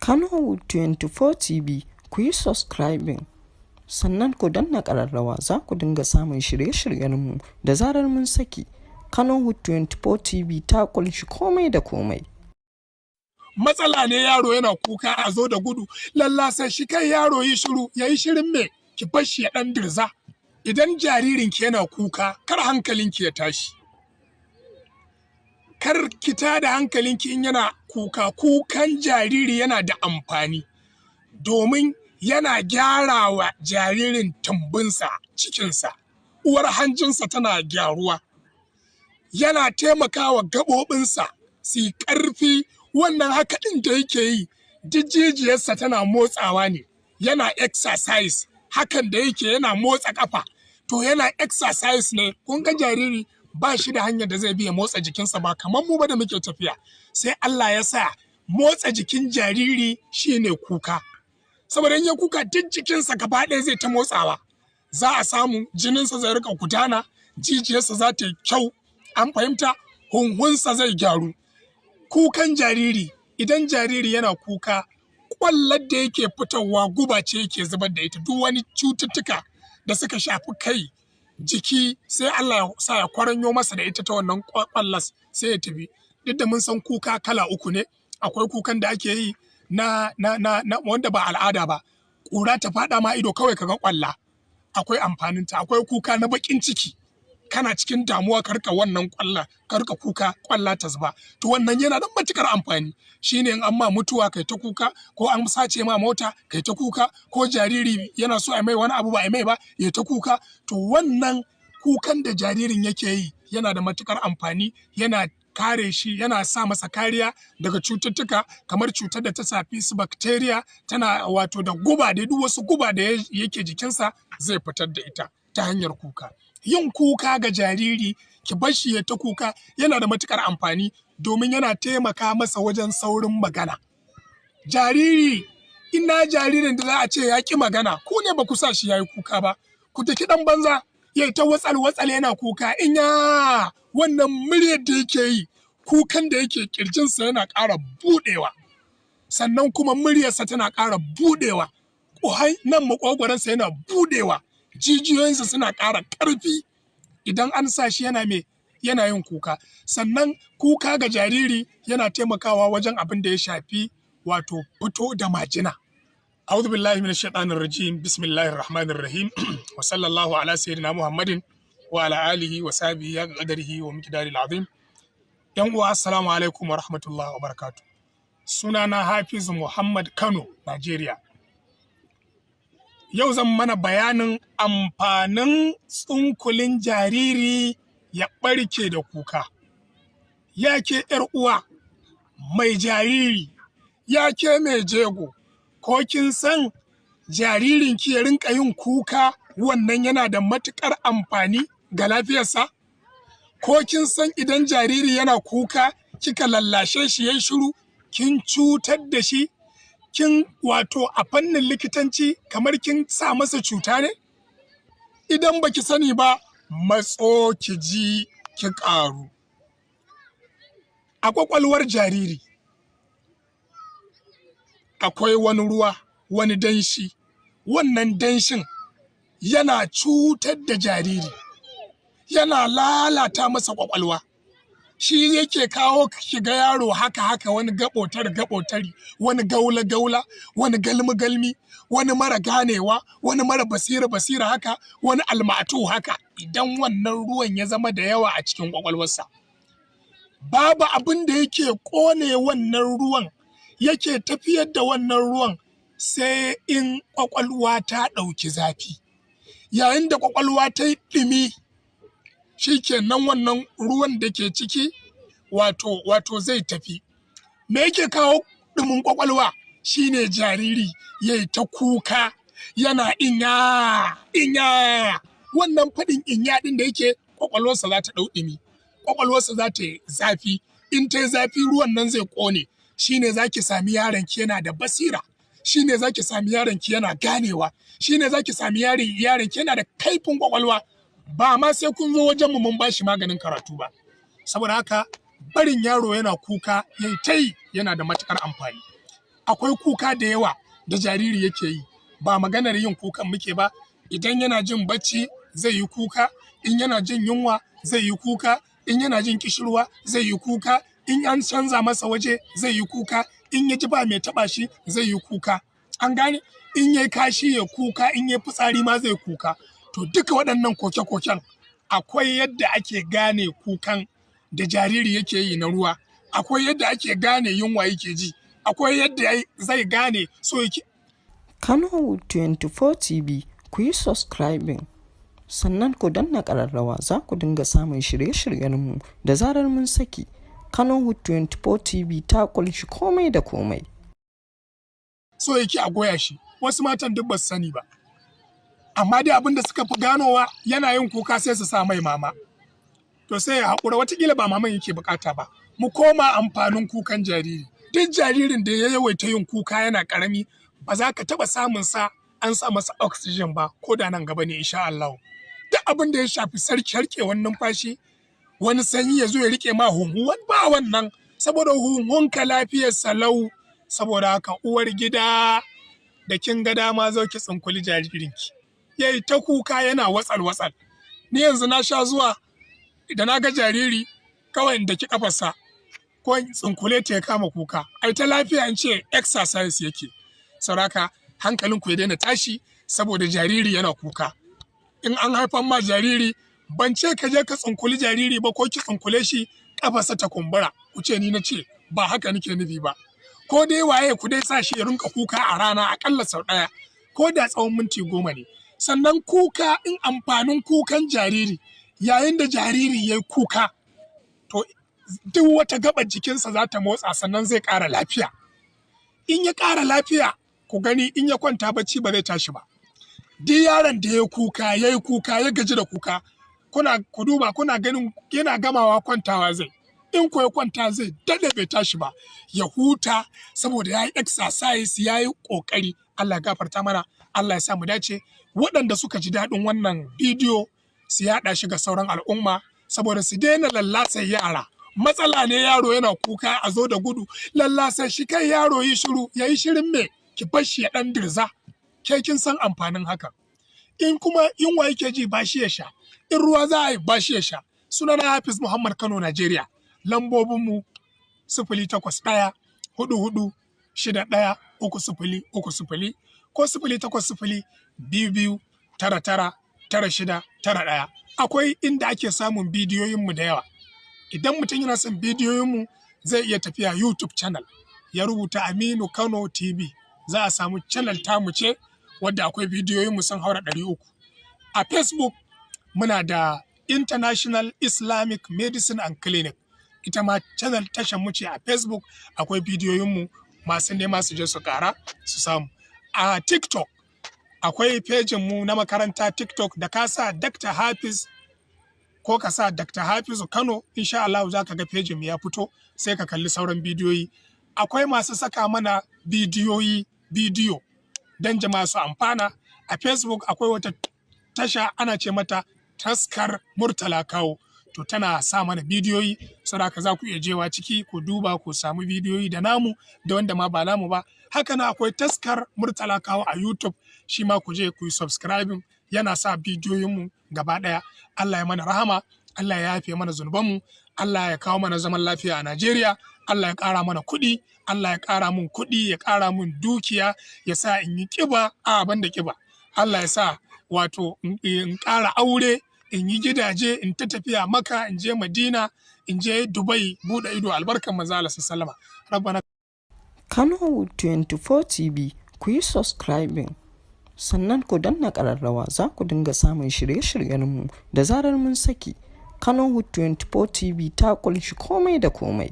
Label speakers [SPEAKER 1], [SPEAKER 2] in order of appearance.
[SPEAKER 1] Kano 24 TV ku yi subscribing sannan ku danna ƙararrawa za ku dinga samun shirye-shiryenmu da zarar mun saki. Kano 24 TV ta ƙunshi komai da komai.
[SPEAKER 2] Matsala ne yaro yana kuka a zo da gudu, lallasa shi kai yaro yi shiru, ya yi shirin me ki bar shi ya ɗan dirza. Idan jaririnki yana kuka, kar hankalinki ya tashi. Kar ki tada hankalinki in yana kuka, kukan jariri yana da amfani domin yana gyara wa jaririn tumbinsa, cikinsa, uwar hanjinsa tana gyaruwa, yana taimakawa gaɓoɓinsa su yi ƙarfi. Wannan haka ɗin da yake yi, jijiyarsa tana motsawa ne, yana exercise, hakan da yake yana motsa ƙafa, to yana exercise ne. Kun ga jariri ba shi da hanyar da zai biya motsa jikinsa ba kamar mu ba da muke tafiya. Sai Allah ya sa motsa jikin jariri shine kuka. Saboda in ya kuka duk jikinsa gaba ɗaya zai ta motsawa. Za a samu jininsa zai rika gudana, jijiyarsa za ta yi kyau, an fahimta, hunhunsa zai gyaru. Kukan jariri, idan jariri yana kuka, ƙwallar da yake fitowa guba ce yake zubar da ita. Duk wani cututtuka da suka shafi kai, jiki, sai Allah ya sa ya kwaranyo masa da ita ta wannan ƙwallas sai ya tafi. Duk da mun san kuka kala uku ne, akwai kukan da ake yi na wanda ba al'ada ba, ƙura ta faɗa ma ido kawai kaga ƙwalla, akwai amfaninta. Akwai kuka na baƙin ciki, kana cikin damuwa karka wannan ƙwalla, karka kuka ƙwalla ta zuba, to wannan yana da matukar amfani. Shine in an ma mutuwa kai ta kuka, ko an sace ma mota kai ta kuka, ko jariri yana so a mai wani abu ba a mai ba ya ta kuka, to wannan kukan da jaririn yake yi yana da matukar amfani, yana kare shi, yana sa masa kariya daga cututtuka kamar cutar da ta shafi su bacteria, tana wato da guba da duk wasu guba da yake jikinsa zai fitar da ita ta hanyar kuka. Yin kuka ga jariri, ki bar shi ya ta kuka, yana da matukar amfani domin yana taimaka masa wajen saurin magana. Jariri, ina jaririn da za a ce ya ƙi magana, ku ne ba ku sa shi ya yi kuka ba, ku daki ɗan banza, ya ta watsal yana kuka, inya wannan muryar da yake yi, kukan da yake ƙirjinsa yana ƙara buɗewa, sannan kuma muryarsa tana ƙara buɗewa, nan maƙogwaronsa yana buɗewa, jijiyoyinsa suna ƙara ƙarfi idan an sa shi yana yin kuka. Sannan kuka ga jariri yana taimakawa wajen abin da ya shafi wato fito da majina. A'udhu billahi minash shaitanir rajim, bismillahir rahmanir rahim, wa sallallahu ala sayyidina Muhammadin wa ala alihi wa sahbihi ya qadarihi wa miqdaril azim. Yan uwa, assalamu alaikum wa rahmatullahi wa barakatuh. Sunana Hafiz Muhammad, Kano, Najeriya. Yau zan mana bayanin amfanin tsunkulin jariri ya ɓarke da kuka. Ya ke ‘yar uwa mai jariri, ya ke mai jego, ko kin san jaririnki ya rinka yin kuka wannan yana da matuƙar amfani ga lafiyarsa? Ko kin san idan jariri yana kuka kika lallashe shi yayi shiru, kin cutar da shi? Kin wato a fannin likitanci kamar kin sa masa cuta ne? Idan baki sani ba, matso ki ji ki ƙaru. A ƙwaƙwalwar jariri akwai wani ruwa, wani danshi. Wannan danshin yana cutar da jariri, yana lalata masa ƙwaƙwalwa. Shi yake kawo shiga yaro haka wani gaɓotari, wani gaula, wani galmi, wani mara ganewa, wani mara basira haka, wani almatu haka, idan wannan ruwan ya zama da yawa a cikin ƙwaƙwalwarsa. Babu abin da yake ƙone wannan ruwan, yake tafiyar da wannan ruwan, sai in ƙwaƙwalwa ta ɗauki zafi. Yayin da ƙwaƙwalwa ta yi ɗumi, shi kenan wannan ruwan da ke ciki wato zai tafi. Me yake kawo ɗumin ƙwaƙwalwa? Shine jariri ya yi ta kuka, yana inya. Wannan faɗin inya ɗin da yake, ƙwaƙwalwarsa za ta ɗau ɗumi, ƙwaƙwalwarsa za ta yi zafi. In ta yi zafi, ruwan nan zai ƙone. Shine za ki sami yaronki yana da basira, shine za ki sami yaronki yana ganewa, shine za ki sami yaronki yana da kaifin ƙwaƙwalwa. Ba ma sai kun zo wajenmu mun ba shi maganin karatu ba. Saboda haka barin yaro yana kuka yayi ta yi yana da matuƙar amfani. akwai kuka da yawa da jariri yake yi, ba maganar yin kukan muke ba. Idan yana jin bacci zai yi kuka, in yana jin yunwa zai yi kuka, in yana jin kishirwa zai yi kuka, in an canza masa waje zai yi kuka, in ya ji ba mai taɓa shi zai yi kuka. An gane? In yayi kashi ya kuka, in yayi fitsari ma zai kuka. To duka waɗannan koke-koken akwai yadda ake gane kukan da jariri yake yi na ruwa, akwai yadda ake gane yunwa yake ji, akwai yadda zai gane so yake.
[SPEAKER 1] Kano 24 TV ku yi subscribing sannan ku danna ƙararrawa za ku dinga samun shirye-shiryenmu da zarar mun saki. Kano 24 TV ta ƙunshi komai da komai.
[SPEAKER 2] So yake a goya shi, wasu matan duk ba su sani ba. Amma dai abin da suka fi ganowa yana yin kuka sai su sa mai mama. To sai ya haƙura, watakila ba maman yake bukata ba. Mu koma amfanin kukan jariri. Duk jaririn da ya yawaita yin kuka yana ƙarami ba za ka taɓa samun sa an sa masa oxygen ba, ko da nan gaba ne insha Allah. Duk abin da ya shafi sarkewar numfashi, wani sanyi ya zo ya rike ma hunhu, ba wannan, saboda hunhunka lafiyar salau. Saboda haka uwar gida da kin ga dama zo ki tsinkuli jaririnki. Yayi ta kuka yana watsal-watsal. Ni yanzu na sha zuwa da na ga jariri kawai da ki kafarsa ko tsinkule ta ya kama kuka. Ai ta lafiya in ce exercise yake. Saboda hankalinku ya daina tashi saboda jariri yana kuka. In an haifan ma jariri, ban ce ka je ka tsinkuli jariri ba ko ki tsinkule shi kafarsa ta kumbura. Ku ce ni na ce, ba haka nake nufi ba. Ko dai waye ku dai sa shi ya rinka kuka a rana akalla sau ɗaya, ko da tsawon minti 10 ne. Sannan kuka, in amfanin kukan jariri, yayin da jariri ya yi kuka, to duk wata gaɓar jikinsa za ta motsa, sannan zai ƙara lafiya. In ya ƙara lafiya, ku gani in ya kwanta bacci ba zai tashi ba. Duk yaron da ya yi kuka, ya gaji da kuka, ku duba kuna ganin yana gamawa kwantawa zai. In ko ya kwanta zai daɗe bai tashi ba, ya huta saboda ya yi exercise, ya yi ƙoƙari. Allah ya gafarta mana, Allah ya sa mu dace. Waɗanda suka ji daɗin wannan bidiyo su yaɗa shi ga sauran al'umma saboda su daina lallasa yara. Matsala ne yaro yana kuka a zo da gudu, lallasa shi, kai yaro yi shiru, ya yi shirin me, ki bar shi ya ɗan dirza. Ke kin san amfanin haka. In kuma yunwa yake ji ba shi ya sha, in ruwa za a yi ba shi ya sha. Sunana Hafiz Muhammad, Kano, Najeriya. Lambobinmu 081 44 61 30 ko 080 22 99 9691. Akwai inda ake samun bidiyoyinmu da yawa. Idan mutum yana son bidiyoyinmu zai iya tafiya YouTube channel, ya rubuta Aminu Kano TV. Za a samu channel tamu ce wadda akwai bidiyoyinmu sun haura 300. A Facebook muna da International Islamic Medicine and Clinic. Ita ma channel tashar mu ce a Facebook, akwai bidiyoyinmu, masu nema su je su kara su samu. A TikTok akwai pejin mu na makaranta TikTok, da ka sa Dr. Hafiz ko ka sa Dr. Hafizu Kano, insha Allah za ka ga pejin mu ya fito, sai ka kalli sauran bidiyoyi. Akwai masu saka mana bidiyo don jama'a su amfana. A Facebook akwai wata tasha ana ce mata Taskar Murtala Kawo. To tana sa mana bidiyoyi, saboda za ku iya jewa ciki ku duba ku samu bidiyoyi da namu da wanda ma ba namu ba. Haka na akwai Taskar Murtala Kawo a YouTube, shi ma ku je ku yi subscribing, yana sa bidiyoyinmu gaba ɗaya. Allah ya mana rahama, Allah ya yafe mana zunubanmu, Allah ya kawo mana zaman lafiya a Najeriya, Allah ya ƙara mana kuɗi, Allah ya ƙara mun kuɗi, ya ƙara mun dukiya, ya sa in yi ƙiba a ban da ƙiba. Allah ya sa wato in ƙara aure, in yi gidaje, in ta tafiya Makka, in je Madina, in je Dubai, buɗe ido albarkan manzo Allah sallama. Rabbana.
[SPEAKER 1] Kano 24 TV ku yi subscribing sannan ku danna ƙararrawa za ku dinga samun shirye-shiryenmu da zarar mun saki. Kano 24 TV ta ƙunshi komai da komai.